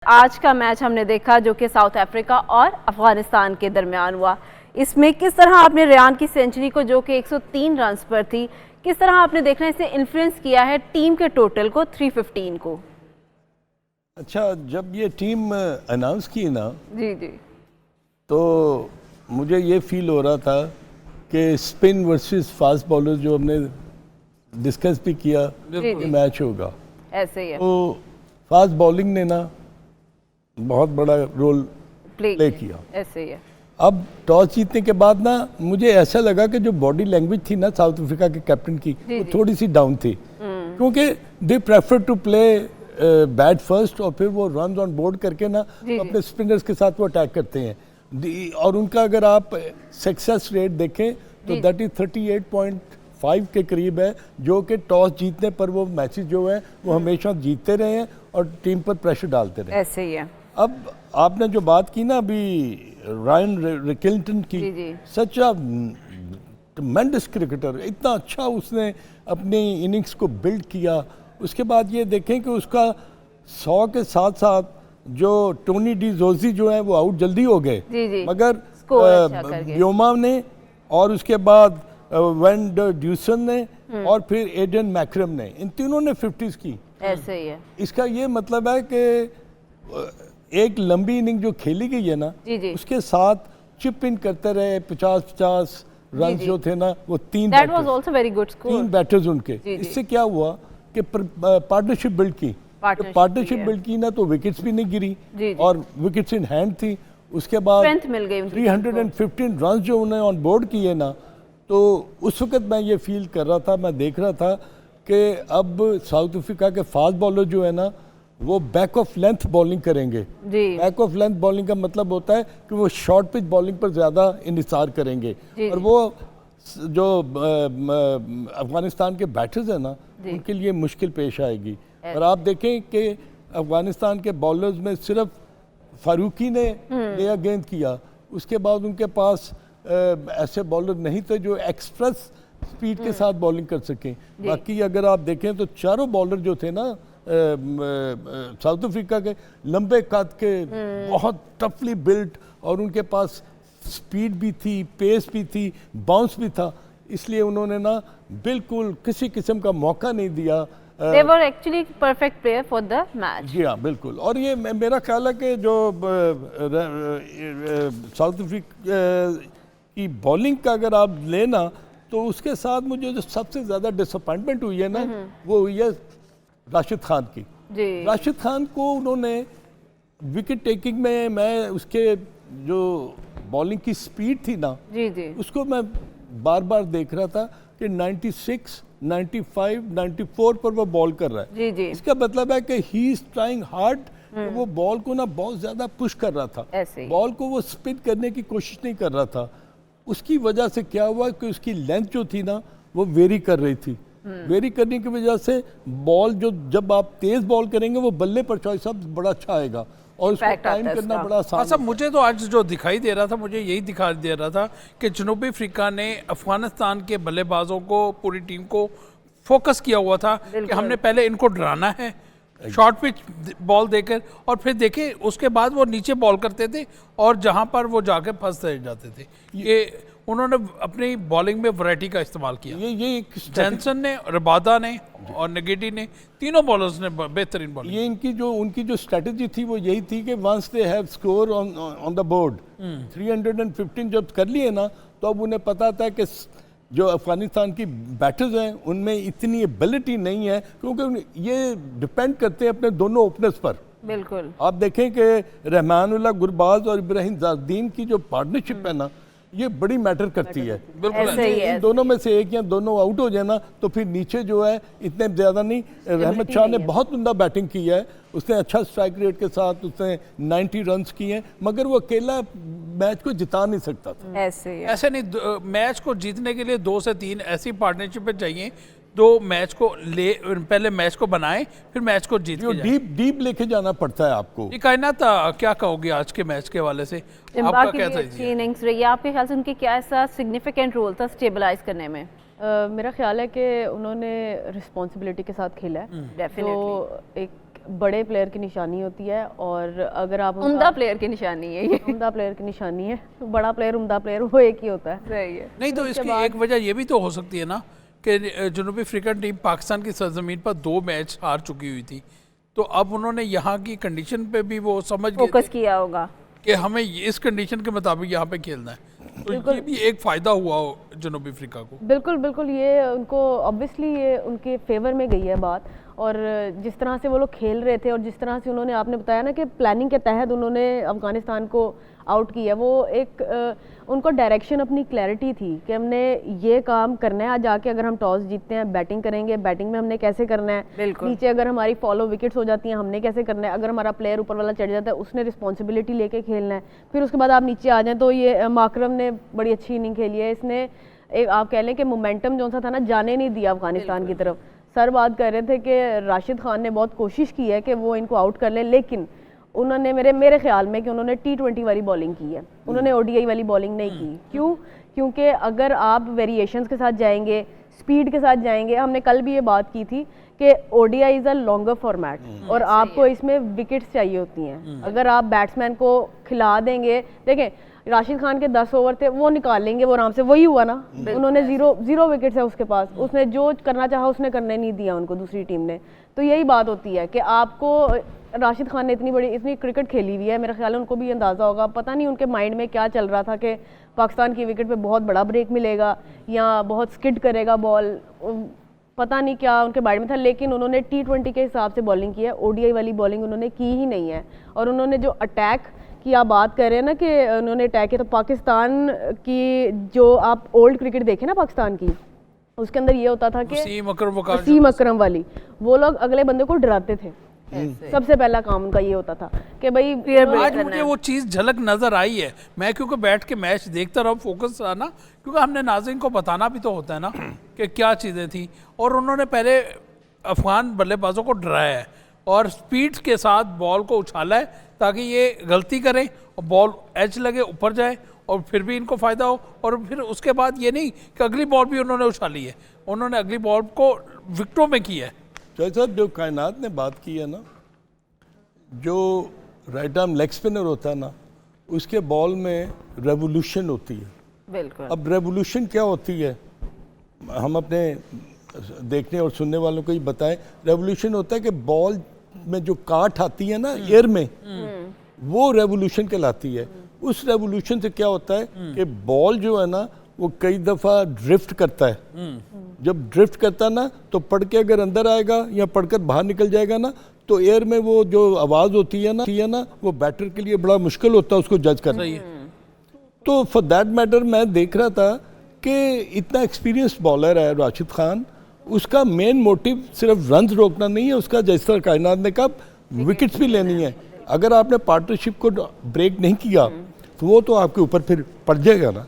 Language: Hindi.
आज का मैच हमने देखा जो कि साउथ अफ्रीका और अफगानिस्तान के दरमियान हुआ। इसमें किस तरह आपने रेयान की सेंचुरी को जो कि 103 रन्स पर थी, किस तरह आपने देखना इससे इन्फ्लुएंस किया है टीम के टोटल को 315 को? अच्छा, जब ये टीम अनाउंस की ना जी जी, तो मुझे ये फील हो रहा था कि स्पिन वर्सेस फास्ट बॉलर जो हमने डिस्कस भी किया कि मैच होगा, ऐसे ही है। तो फास्ट बॉलिंग ने ना बहुत बड़ा रोल प्ले किया। ऐसे ही है। अब टॉस जीतने के बाद ना मुझे ऐसा लगा कि जो बॉडी लैंग्वेज थी ना साउथ अफ्रीका के कैप्टन की, वो थोड़ी सी डाउन थी, क्योंकि they prefer to play bat first और फिर वो रन ऑन बोर्ड करके ना अपने स्पिनर्स के साथ वो अटैक करते हैं। और उनका अगर आप सक्सेस रेट देखें तो दैट इज 38.5 के करीब है, जो कि टॉस जीतने पर वो मैचेस जो है वो हमेशा जीतते रहे हैं और टीम पर प्रेशर डालते रहे। ऐसे ही है। अब आपने जो बात की ना अभी रायन रिकिल्टन की, सच अ ट्रेमेंडस क्रिकेटर, इतना अच्छा उसने अपनी इनिंग्स को बिल्ड किया। उसके बाद ये देखें कि उसका 100 के साथ साथ जो टोनी डी जोजी जो है वो आउट जल्दी हो गए, मगर ब्योमा ने और उसके बाद वेन ड्यूसन ने और फिर एडन मैक्रम ने, इन तीनों ने 50s की। ऐसे ही है। इसका ये मतलब है कि एक लंबी इनिंग जो खेली गई है ना, उसके साथ चिप इन करते रहे 50-50 रन जो थे ना, वो तीन बैटर्स उनके। इससे क्या हुआ कि पार्टनरशिप बिल्ड की, पार्टनरशिप बिल्ड की ना, तो विकेट्स भी नहीं गिरी और विकेट्स इन हैंड थी। उसके बाद 315 रन जो उन्हें ऑन बोर्ड किए ना, तो उस वक्त मैं ये फील कर रहा था, मैं देख रहा था कि अब साउथ अफ्रीका के फास्ट बॉलर जो है ना वो बैक ऑफ लेंथ बॉलिंग करेंगे। बैक ऑफ लेंथ बॉलिंग का मतलब होता है कि वो शॉर्ट पिच बॉलिंग पर ज़्यादा इन्हिसार करेंगे, और वो जो अफगानिस्तान के बैटर्स हैं ना उनके लिए मुश्किल पेश आएगी। और आप देखें कि अफगानिस्तान के बॉलर्स में सिर्फ फारूकी ने नया गेंद किया, उसके बाद उनके पास ऐसे बॉलर नहीं थे जो एक्सप्रेस स्पीड के साथ बॉलिंग कर सकें। बाकी अगर आप देखें तो चारों बॉलर जो थे ना साउथ अफ्रीका के, लंबे कद के, बहुत टफली बिल्ट, और उनके पास स्पीड भी थी, पेस भी थी, बाउंस भी था, इसलिए उन्होंने ना बिल्कुल किसी किस्म का मौका नहीं दिया। They were actually perfect player for the match. जी हाँ, बिल्कुल। और ये मेरा ख्याल है कि जो साउथ अफ्रीका की बॉलिंग का अगर आप लेना, तो उसके साथ मुझे जो सबसे ज़्यादा डिसअपॉइंटमेंट हुई है ना, वो हुई है राशिद खान की। राशिद खान को उन्होंने विकेट टेकिंग में, मैं उसके जो बॉलिंग की स्पीड थी ना, उसको मैं बार बार देख रहा था कि 96, 95, 94 पर वो बॉल कर रहा है। इसका मतलब है कि ही इज ट्राइंग हार्ड। वो बॉल को ना बहुत ज़्यादा पुश कर रहा था, बॉल को वो स्पिन करने की कोशिश नहीं कर रहा था। उसकी वजह से क्या हुआ कि उसकी लेंथ जो थी ना वो वेरी कर रही थी। वेरी करने की वजह से बॉल जो, जब आप तेज बॉल करेंगे वो बल्ले पर चॉइस अब बड़ा अच्छा आएगा और उसको टाइम करना बड़ा आसान। अच्छा, मुझे तो आज जो दिखाई दे रहा था, मुझे यही दिखाई दे रहा था कि जनूबी अफ्रीका ने अफगानिस्तान के बल्लेबाजों को, पूरी टीम को फोकस किया हुआ था कि हमने पहले इनको डराना है शॉर्ट पिच बॉल देकर, और फिर देखे उसके बाद वो नीचे बॉल करते थे और जहां पर वो जाके फंस जाते थे। ये उन्होंने अपनी बॉलिंग में वैरायटी का इस्तेमाल किया। ये जैनसन ने, रबादा ने और नेगेटी ने, तीनों बॉलर्स ने बेहतरीन बॉलिंग। ये उनकी जो स्ट्रेटजी थी वो यही थी कि once they have score on the board 315 जब कर लिए ना, तो अब उन्हें पता था कि जो अफगानिस्तान की बैटर्स हैं उनमें इतनी एबिलिटी नहीं है, क्योंकि ये डिपेंड करते हैं अपने दोनों ओपनर्स पर। बिल्कुल। आप देखें कि रहमानुल्लाह गुरबाज और इब्राहिम जारदीन की जो पार्टनरशिप है ना, ये बड़ी मैटर करती है। इन दोनों में से एक या दोनों आउट हो जाए ना, तो फिर नीचे जो है इतने ज़्यादा नहीं। रहमत शाह ने बहुत उम्दा बैटिंग की है, उसने अच्छा स्ट्राइक रेट के साथ उसने 90 रन्स किए हैं, मगर वो अकेला मैच को जिता नहीं सकता था। ऐसे नहीं, मैच को जीतने के लिए 2 से 3 ऐसी पार्टनरशिप चाहिए, दो मैच को पहले मैच को बनाएं, फिर मैच को जीत के डीप लेके जाना पड़ता है आपको। ये कायनात क्या कहोगे आज के मैच के हवाले से? आपका क्या था? इनिंग्स रही है, आपके ख्याल से उनके क्या ऐसा सिग्निफिकेंट रोल था स्टेबलाइज करने में? मेरा ख्याल है कि उन्होंने रिस्पॉन्सिबिलिटी के साथ खेला है। डेफिनेटली। तो एक बड़े प्लेयर की निशानी होती है, और अगर आप उम्दा प्लेयर की निशानी है ये। उम्दा प्लेयर की निशानी है, तो बड़ा प्लेयर उम्दा प्लेयर वो एक ही होता है। सही है। नहीं तो इसकी एक वजह ये भी तो हो सकती है ना कि जनूबी अफ्रीकन टीम पाकिस्तान की सरजमीन पर 2 मैच हार चुकी हुई थी, तो अब उन्होंने यहाँ की कंडीशन पे भी वो समझ गए फोकस किया होगा कि हमें इस कंडीशन के मुताबिक यहाँ पे खेलना है, तो ये भी एक फ़ायदा हुआ जनूबी अफ्रीका को। बिल्कुल बिल्कुल, ये उनको ऑब्वियसली ये उनके फेवर में गई है बात। और जिस तरह से वो लोग खेल रहे थे और जिस तरह से उन्होंने, आपने बताया ना कि प्लानिंग के तहत उन्होंने अफगानिस्तान को आउट किया, वो एक उनको डायरेक्शन, अपनी क्लैरिटी थी कि हमने ये काम करना है। आज आके अगर हम टॉस जीतते हैं, बैटिंग करेंगे, बैटिंग में हमने कैसे करना है, नीचे अगर हमारी फॉलो विकेट्स हो जाती हैं हमने कैसे करना है, अगर हमारा प्लेयर ऊपर वाला चढ़ जाता है उसने रिस्पॉन्सिबिलिटी लेके खेलना है। फिर उसके बाद आप नीचे आ जाएँ तो ये माकरम ने बड़ी अच्छी इनिंग खेली है। इसने एक आप कह लें कि मोमेंटम जो सा था ना, जाने नहीं दिया अफगानिस्तान की तरफ। सर बात कर रहे थे कि राशिद खान ने बहुत कोशिश की है कि वो इनको आउट कर ले, लेकिन उन्होंने मेरे ख्याल में कि उन्होंने T20 वाली बॉलिंग की है, उन्होंने ODI वाली बॉलिंग नहीं की। क्यों? क्योंकि अगर आप वेरिएशंस के साथ जाएंगे, स्पीड के साथ जाएंगे, हमने कल भी ये बात की थी कि ODI is a longer format और आपको इसमें विकेट्स चाहिए होती हैं। अगर आप बैट्समैन को खिला देंगे, देखें राशिद खान के 10 ओवर थे, वो निकाल लेंगे, वो आराम से, वही हुआ ना, उन्होंने जीरो विकेट्स है उसके पास, उसने जो करना चाहा उसने करने नहीं दिया उनको दूसरी टीम ने। तो यही बात होती है कि आपको, राशिद खान ने इतनी क्रिकेट खेली हुई है, मेरा ख्याल है उनको भी अंदाज़ा होगा, पता नहीं उनके माइंड में क्या चल रहा था कि पाकिस्तान की विकेट पे बहुत बड़ा ब्रेक मिलेगा या बहुत स्किड करेगा बॉल, पता नहीं क्या उनके माइंड में था। लेकिन उन्होंने T20 के हिसाब से बॉलिंग की है, ODI वाली बॉलिंग उन्होंने की ही नहीं है। और उन्होंने जो अटैक की आप बात कर रहे हैं ना कि उन्होंने अटैक किया, तो पाकिस्तान की जो आप ओल्ड क्रिकेट देखें ना पाकिस्तान की, उसके अंदर ये होता था कि वसीम अकरम वाली, वो लोग अगले बंदे को डराते थे। सबसे पहला काम उनका ये होता था कि भाई आज मुझे वो चीज़ झलक नज़र आई है। मैं क्योंकि बैठ के मैच देखता रहा, फोकस रहा ना, क्योंकि हमने नाज़रीन को बताना भी तो होता है ना कि क्या चीज़ें थी। और उन्होंने पहले अफगान बल्लेबाजों को डराया है और स्पीड के साथ बॉल को उछाला है ताकि ये गलती करें और बॉल एज लगे, ऊपर जाए और फिर भी इनको फ़ायदा हो। और फिर उसके बाद ये नहीं कि अगली बॉल भी उन्होंने उछाली है, उन्होंने अगली बॉल को विकेटों में किया है। साहब जो कायनात ने बात की है ना, जो राइट आर्म लेग स्पिनर होता है ना, उसके बॉल में रेवोल्यूशन होती है। बिल्कुल। अब रेवोल्यूशन क्या होती है, हम अपने देखने और सुनने वालों को ही बताएं। रेवोल्यूशन होता है कि बॉल में जो काट आती है ना एयर में, वो रेवोल्यूशन कहलाती है। उस रेवोल्यूशन से क्या होता है कि बॉल जो है ना वो कई दफ़ा ड्रिफ्ट करता है। जब ड्रिफ्ट करता ना तो पढ़ के अगर अंदर आएगा या पढ़कर बाहर निकल जाएगा ना, तो एयर में वो जो आवाज़ होती है ना वो बैटर के लिए बड़ा मुश्किल होता है उसको जज करना। तो फॉर दैट मैटर मैं देख रहा था कि इतना एक्सपीरियंस बॉलर है राशिद खान, उसका मेन मोटिव सिर्फ रन रोकना नहीं है, उसका जिस तरह कायनात ने कहा विकेट्स भी लेनी है। अगर आपने पार्टनरशिप को ब्रेक नहीं किया तो वो तो आपके ऊपर फिर पड़ जाएगा ना।